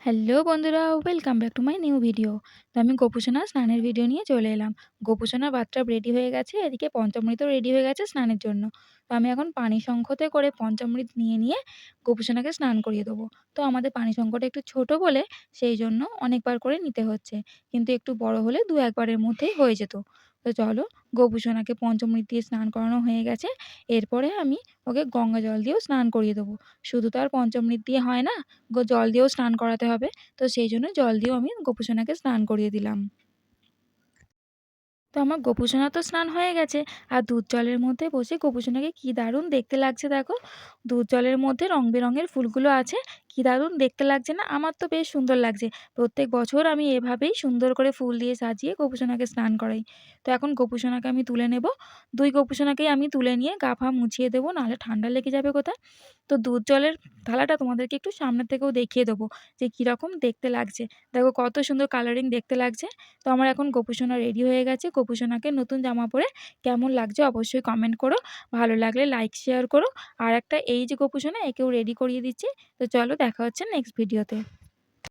Hello বন্ধুরা, welcome back to my new video. তো আমি গোপুসোনা স্নানের ভিডিও নিয়ে চলে এলাম। গোপুসোনার বাথটাব রেডি হয়ে গেছে, এদিকে পঞ্চামৃতও রেডি হয়ে গেছে স্নানের জন্য। তো আমি এখন পানি সংকটে করে পঞ্চামৃত নিয়ে গোপুসোনাকে স্নান করিয়ে দেবো। তো আমাদের পানি সংকটটা একটু ছোট বলে সেই জন্য অনেকবার করে নিতে হচ্ছে। কিন্তু একটু বড় হলে ২-১ বারের মধ্যেই হয়ে যেত। তো চলো, গোপুসোনাকে পঞ্চামৃত দিয়ে স্নান করানো হয়ে গেছে। এরপরে আমি ওকে গঙ্গা জল দিয়েও স্নান করিয়ে দেবো। শুধু তো আর পঞ্চামৃত দিয়ে হয় না, জল দিয়েও স্নান করাতে হবে। তো সেইজন্য জল দিয়েও আমি গোপুসোনাকে স্নান করিয়ে দিলাম। তো আমার গোপুসোনা তো স্নান হয়ে গেছে। আর দুধ জলের মধ্যে বসে গোপুসোনাকে কি দারুণ দেখতে লাগছে দেখো। দুধ জলের মধ্যে রং বেরঙের ফুলগুলো আছে। কি দারুণ দেখতে লাগছে না? আমার তো বেশ সুন্দর লাগছে। প্রত্যেক বছর আমি এভাবেই সুন্দর করে ফুল দিয়ে সাজিয়ে গোপুসোনাকে স্নান করাই। তো এখন গোপুসোনাকে আমি তুলে নেব। ২ গোপুসোনাকেই আমি তুলে নিয়ে গা ফা মুছিয়ে দেবো, নাহলে ঠান্ডা লেগে যাবে কোথায়। তো দুধ জলের থালাটা তোমাদেরকে একটু সামনে থেকেও দেখিয়ে দেবো যে কীরকম দেখতে লাগছে। দেখো কত সুন্দর কালারিং দেখতে লাগছে। তো আমার এখন গোপুসোনা রেডি হয়ে গেছে। গোপুসোনাকে নতুন জামা পরে কেমন লাগছে অবশ্যই কমেন্ট করো। ভালো লাগলে লাইক শেয়ার করো। আর একটা এই যে গোপুসোনা, একেও রেডি করিয়ে দিচ্ছি। তো চলো, দেখা হচ্ছে নেক্সট ভিডিওতে।